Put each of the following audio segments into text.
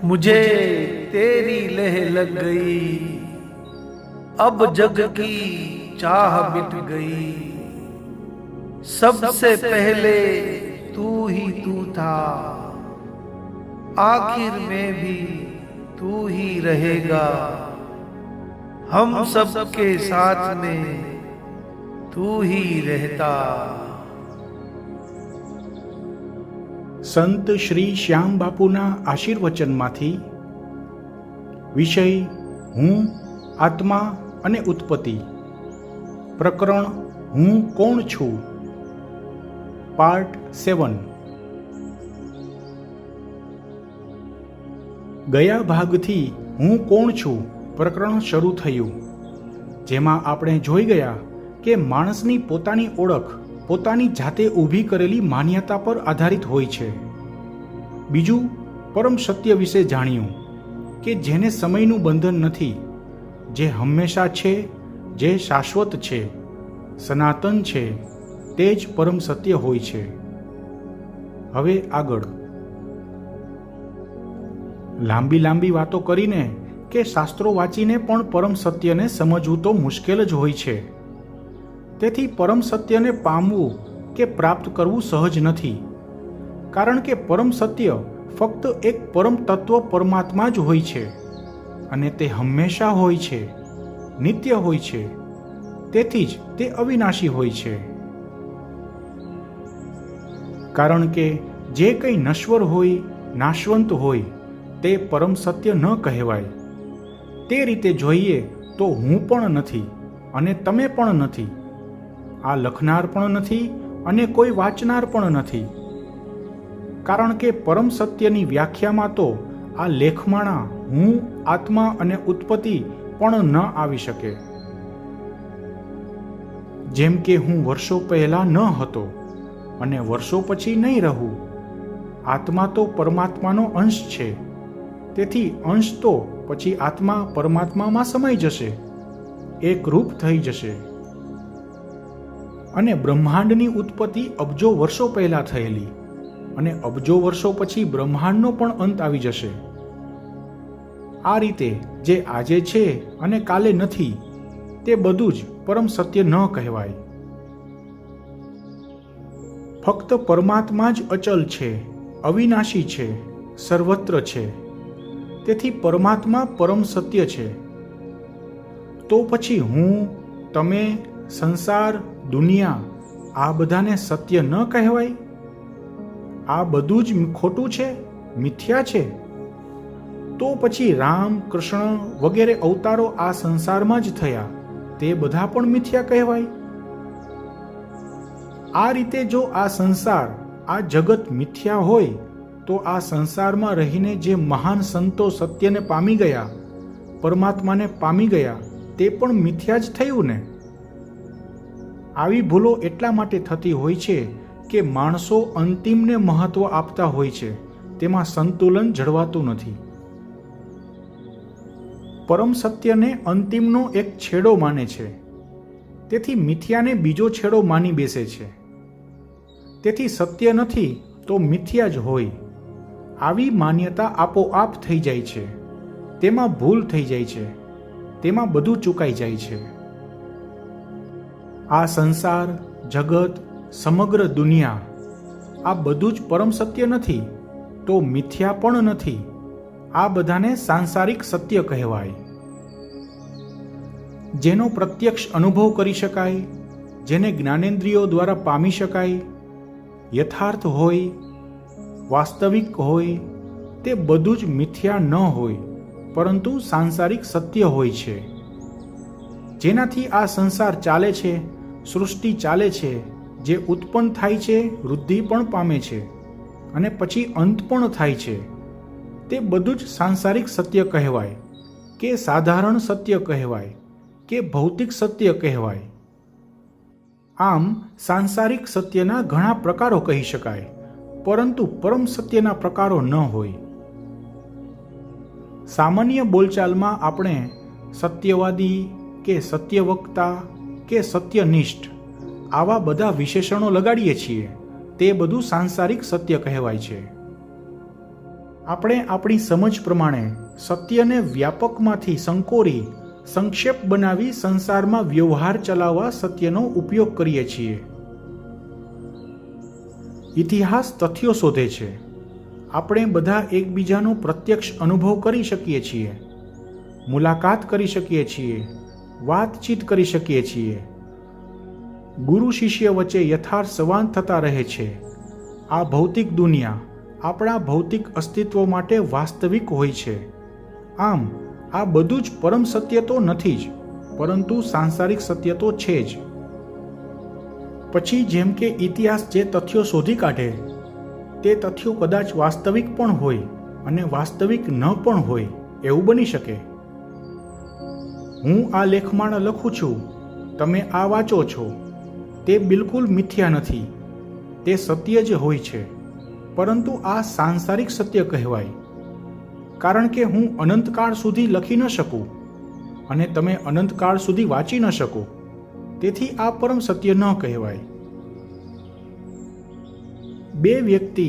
मुझे तेरी लह लग गई, अब जग की चाह मिट गई। सबसे पहले तू ही तू था, आखिर में भी तू ही रहेगा। हम सबके साथ में तू ही रहता। સંત શ્રી શ્યામ બાપુના આશીર્વચનમાંથી વિષય હું, આત્મા અને ઉત્પત્તિ, પ્રકરણ હું કોણ છું, પાર્ટ 7। ગયા ભાગથી હું કોણ છું પ્રકરણ શરૂ થયું, જેમાં આપણે જોઈ ગયા કે માણસની પોતાની ઓળખ પોતાની જાતે ઊભી કરેલી માન્યતા પર આધારિત હોય છે। બીજું, પરમ સત્ય વિશે જાણ્યું કે જેને સમયનું બંધન નથી, જે હંમેશા છે, જે શાશ્વત છે, સનાતન છે, તે જ પરમ સત્ય હોય છે। હવે આગળ લાંબી વાતો કરીને કે શાસ્ત્રો વાંચીને પણ પરમ સત્યને સમજવું તો મુશ્કેલ જ હોય છે। તેથી પરમ સત્યને પામવું કે પ્રાપ્ત કરવું સહજ નથી, કારણ કે પરમ સત્ય ફક્ત એક પરમ તત્વ પરમાત્મા જ હોય છે, અને તે હંમેશા હોય છે, નિત્ય હોય છે, તેથી જ તે અવિનાશી હોય છે। કારણ કે જે કંઈ નશ્વર હોય, નાશવંત હોય, તે પરમ સત્ય ન કહેવાય। તે રીતે જોઈએ તો હું પણ નથી અને તમે પણ નથી, આ લખનાર પણ નથી અને કોઈ વાંચનાર પણ નથી, કારણ કે પરમ સત્યની વ્યાખ્યામાં તો આ લેખમાણા હું, આત્મા અને ઉત્પત્તિ પણ ન આવી શકે। જેમ કે હું વર્ષો પહેલા ન હતો અને વર્ષો પછી નહીં રહું। આત્મા તો પરમાત્માનો અંશ છે, તેથી અંશ તો પછી આત્મા પરમાત્મામાં સમાઈ જશે, એક રૂપ થઈ જશે। અને બ્રહ્માંડની ઉત્પત્તિ અબજો વર્ષો પહેલા થયેલી, અને અબજો વર્ષો પછી બ્રહ્માંડનો પણ અંત આવી જશે। આ રીતે જે આજે છે અને કાલે નથી, તે બધું જ પરમ સત્ય ન કહેવાય। ફક્ત પરમાત્મા જ અચલ છે, અવિનાશી છે, સર્વત્ર છે, તેથી પરમાત્મા પરમ સત્ય છે। તો પછી હું, તમે, સંસાર, દુનિયા, આ બધાને સત્ય ન કહેવાય? આ બધું જ ખોટું છે, મિથ્યા છે? તો પછી રામ, કૃષ્ણ વગેરે અવતારો આ સંસારમાં જ થયા, તે બધા પણ મિથ્યા કહેવાય? આ રીતે જો આ સંસાર, આ જગત મિથ્યા હોય, તો આ સંસારમાં રહીને જે મહાન સંતો સત્યને પામી ગયા, પરમાત્માને પામી ગયા, તે પણ મિથ્યા જ થયું ને? આવી ભૂલો એટલા માટે થતી હોય છે કે માણસો અંતિમને મહત્વ આપતા હોય છે, તેમાં સંતુલન જળવાતું નથી। પરમ સત્યને અંતિમનો એક છેડો માને છે, તેથી મિથ્યાને બીજો છેડો માની બેસે છે। તેથી સત્ય નથી તો મિથ્યા જ હોય, આવી માન્યતા આપોઆપ થઈ જાય છે, તેમાં ભૂલ થઈ જાય છે, તેમાં બધું ચૂકાઈ જાય છે। આ સંસાર, જગત, સમગ્ર દુનિયા, આ બધું જ પરમ સત્ય નથી તો મિથ્યા પણ નથી। આ બધાને સાંસારિક સત્ય કહેવાય, જેનો પ્રત્યક્ષ અનુભવ કરી શકાય, જેને જ્ઞાનેન્દ્રિયો દ્વારા પામી શકાય, યથાર્થ હોય, વાસ્તવિક હોય, તે બધું જ મિથ્યા ન હોય, પરંતુ સાંસારિક સત્ય હોય છે। જેનાથી આ સંસાર ચાલે છે, સૃષ્ટિ ચાલે છે, જે ઉત્પન્ન થાય છે, વૃદ્ધિ પણ પામે છે અને પછી અંત પણ થાય છે, તે બધું જ સાંસારિક સત્ય કહેવાય કે સાધારણ સત્ય કહેવાય કે ભૌતિક સત્ય કહેવાય। આમ સાંસારિક સત્યના ઘણા પ્રકારો કહી શકાય, પરંતુ પરમ સત્યના પ્રકારો ન હોય। સામાન્ય બોલચાલમાં આપણે સત્યવાદી કે સત્યવક્તા કે સત્યનિષ્ઠ આવા બધા વિશેષણો લગાડીએ છીએ, તે બધું સાંસારિક સત્ય કહેવાય છે। આપણે આપણી સમજ પ્રમાણે સત્યને વ્યાપકમાંથી સંકોરી સંક્ષેપ બનાવી સંસારમાં વ્યવહાર ચલાવવા સત્યનો ઉપયોગ કરીએ છીએ. ઇતિહાસ તથ્યો શોધે છે. આપણે બધા એકબીજાનો પ્રત્યક્ષ અનુભવ કરી શકીએ છીએ, મુલાકાત કરી શકીએ છીએ, વાતચીત કરી શકીએ છીએ. ગુરુ શિષ્ય વચ્ચે યથાર્થ સંવાદ થતા રહે છે. આ ભૌતિક દુનિયા આપણા ભૌતિક અસ્તિત્વ માટે વાસ્તવિક હોય છે. આમ આ બધું જ પરમ સત્ય તો નથી જ, પરંતુ સાંસારિક સત્ય તો છે જ. પછી જેમ કે ઇતિહાસ જે તથ્યો શોધી કાઢે તે તથ્યો કદાચ વાસ્તવિક પણ હોય અને વાસ્તવિક ન પણ હોય એવું બની શકે. હું આ લેખમાં લખું છું, તમે આ વાંચો છો, તે બિલકુલ મિથ્યા નથી, તે સત્ય જ હોય છે. પરંતુ આ સાંસારિક સત્ય કહેવાય, કારણ કે હું અનંતકાળ સુધી લખી ન શકું અને તમે અનંતકાળ સુધી વાંચી ન શકો. તેથી આ પરમ સત્ય ન કહેવાય. બે વ્યક્તિ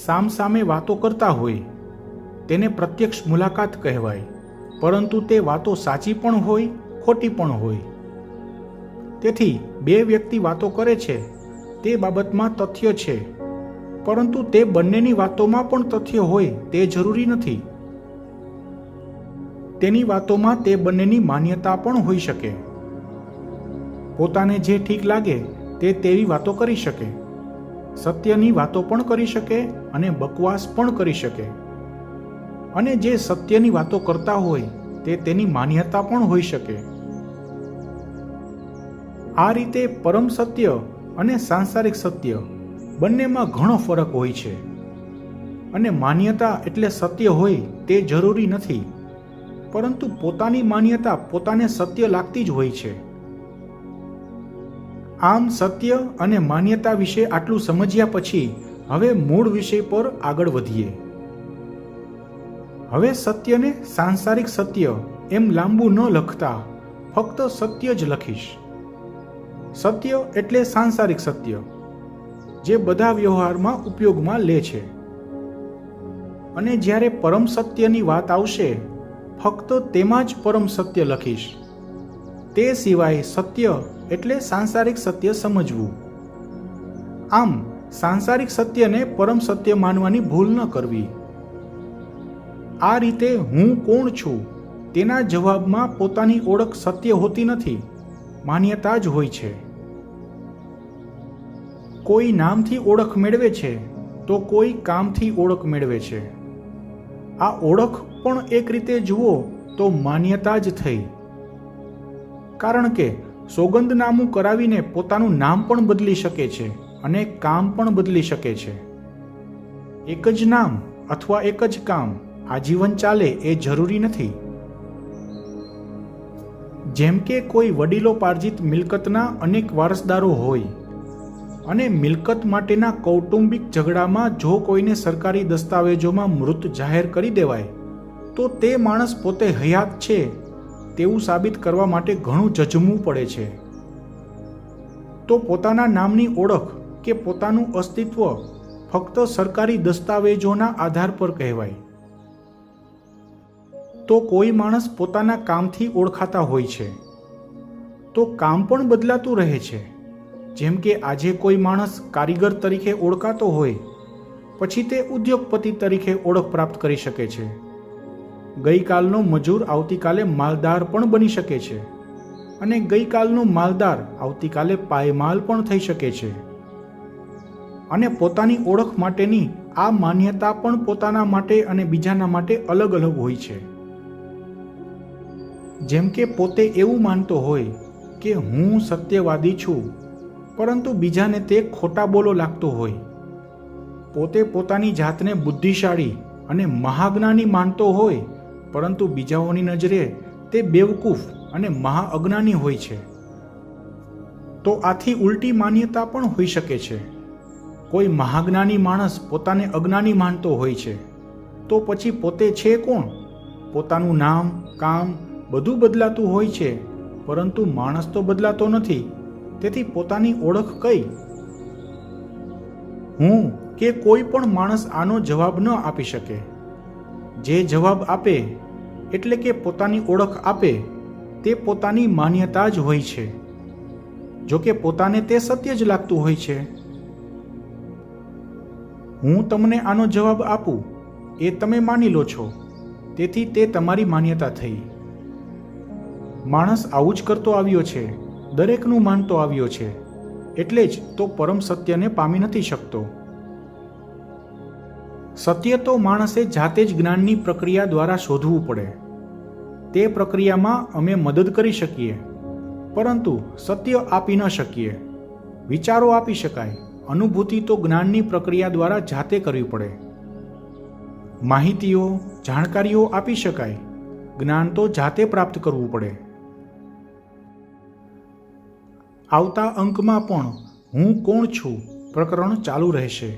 સામસામે વાતો કરતા હોય તેને પ્રત્યક્ષ મુલાકાત કહેવાય, પરંતુ તે વાતો સાચી પણ હોય, ખોટી પણ હોય. તેથી બે વ્યક્તિ વાતો કરે છે તે બાબતમાં તથ્ય છે, પરંતુ તે બંનેની વાતોમાં પણ તથ્ય હોય તે જરૂરી નથી. તેની વાતોમાં તે બંનેની માન્યતા પણ હોઈ શકે. પોતાને જે ઠીક લાગે તે તેવી વાતો કરી શકે, સત્યની વાતો પણ કરી શકે અને બકવાસ પણ કરી શકે. અને જે સત્યની વાતો કરતા હોય તે તેની માન્યતા પણ હોઈ શકે. આ રીતે પરમ સત્ય અને સાંસારિક સત્ય બંનેમાં ઘણો ફરક હોય છે. અને માન્યતા એટલે સત્ય હોય તે જરૂરી નથી, પરંતુ પોતાની માન્યતા પોતાને સત્ય લાગતી જ હોય છે. આમ સત્ય અને માન્યતા વિશે આટલું સમજ્યા પછી હવે મૂળ વિષય પર આગળ વધીએ. હવે સત્યને સાંસારિક સત્ય એમ લાંબુ ન લખતા ફક્ત સત્ય જ લખીશ. સત્ય એટલે સાંસારિક સત્ય જે બધા વ્યવહારમાં ઉપયોગમાં લે છે. અને જ્યારે પરમ સત્યની વાત આવશે ફક્ત તેમાં જ પરમ સત્ય લખીશ. તે સિવાય સત્ય એટલે સાંસારિક સત્ય સમજવું. આમ સાંસારિક સત્યને પરમ સત્ય માનવાની ભૂલ ન કરવી. આ રીતે હું કોણ છું તેના જવાબમાં પોતાની ઓળખ સત્ય હોતી નથી, માન્યતા જ હોય છે. કોઈ નામથી ઓળખ મેળવે છે તો કોઈ કામથી ઓળખ મેળવે છે. આ ઓળખ પણ એક રીતે જુઓ તો માન્યતા જ થઈ, કારણ કે સોગંદનામું કરાવીને પોતાનું નામ પણ બદલી શકે છે અને કામ પણ બદલી શકે છે. એક જ નામ અથવા એક જ કામ આજીવન ચાલે એ જરૂરી નથી. જેમ કે કોઈ વડીલોપાર્જિત મિલકતના અનેક વારસદારો હોય અને મિલકત માટેના કૌટુંબિક ઝઘડામાં જો કોઈને સરકારી દસ્તાવેજોમાં મૃત જાહેર કરી દેવાય તો તે માણસ પોતે હયાત છે તેવું સાબિત કરવા માટે ઘણું ઝઝમવું પડે છે. તો પોતાના નામની ઓળખ કે પોતાનું અસ્તિત્વ ફક્ત સરકારી દસ્તાવેજોના આધાર પર કહેવાય. તો કોઈ માણસ પોતાના કામથી ઓળખાતા હોય છે તો કામ પણ બદલાતું રહે છે. જેમ કે આજે કોઈ માણસ કારીગર તરીકે ઓળખાતો હોય પછી તે ઉદ્યોગપતિ તરીકે ઓળખ પ્રાપ્ત કરી શકે છે. ગઈકાલનો મજૂર આવતીકાલે માલદાર પણ બની શકે છે અને ગઈકાલનો માલદાર આવતીકાલે પાયમાલ પણ થઈ શકે છે. અને પોતાની ઓળખ માટેની આ માન્યતા પણ પોતાના માટે અને બીજાના માટે અલગ અલગ હોય છે. જેમ કે પોતે એવું માનતો હોય કે હું સત્યવાદી છું, પરંતુ બીજાને તે ખોટા બોલો લાગતો હોય. પોતે પોતાની જાતને બુદ્ધિશાળી અને મહાજ્ઞાની માનતો હોય, પરંતુ બીજાઓની નજરે તે બેવકૂફ અને મહાઅજ્ઞાની હોય છે. તો આથી ઉલટી માન્યતા પણ હોઈ શકે છે. કોઈ મહાજ્ઞાની માણસ પોતાને અજ્ઞાની માનતો હોય છે, તો પછી પોતે છે કોણ? પોતાનું નામ, કામ બધું બદલાતું હોય છે, પરંતુ માણસ તો બદલાતો નથી. તેથી પોતાની ઓળખ કઈ? હું કે કોઈ પણ માણસ આનો જવાબ ન આપી શકે, જે જવાબ આપે એટલે કે પોતાની ઓળખ આપે તે પોતાની માન્યતા જ હોય છે, જો કે પોતાને તે સત્ય જ લાગતું હોય છે. હું તમને આનો જવાબ આપું એ તમે માની લો છો, તેથી તે તમારી માન્યતા થઈ. માણસ આવું જ કરતો આવ્યો છે, દરેકનું માનતો આવ્યો છે, એટલે જ તો પરમ સત્યને પામી નથી શકતો. સત્ય તો માણસે જાતે જ જ્ઞાનની પ્રક્રિયા દ્વારા શોધવું પડે. તે પ્રક્રિયામાં અમે મદદ કરી શકીએ, પરંતુ સત્ય આપી ન શકીએ. વિચારો આપી શકાય, અનુભૂતિ તો જ્ઞાનની પ્રક્રિયા દ્વારા જાતે કરવી પડે. માહિતીઓ, જાણકારીઓ આપી શકાય, જ્ઞાન તો જાતે પ્રાપ્ત કરવું પડે. આવતા અંકમાં પણ હું કોણ છું પ્રકરણ ચાલુ રહેશે.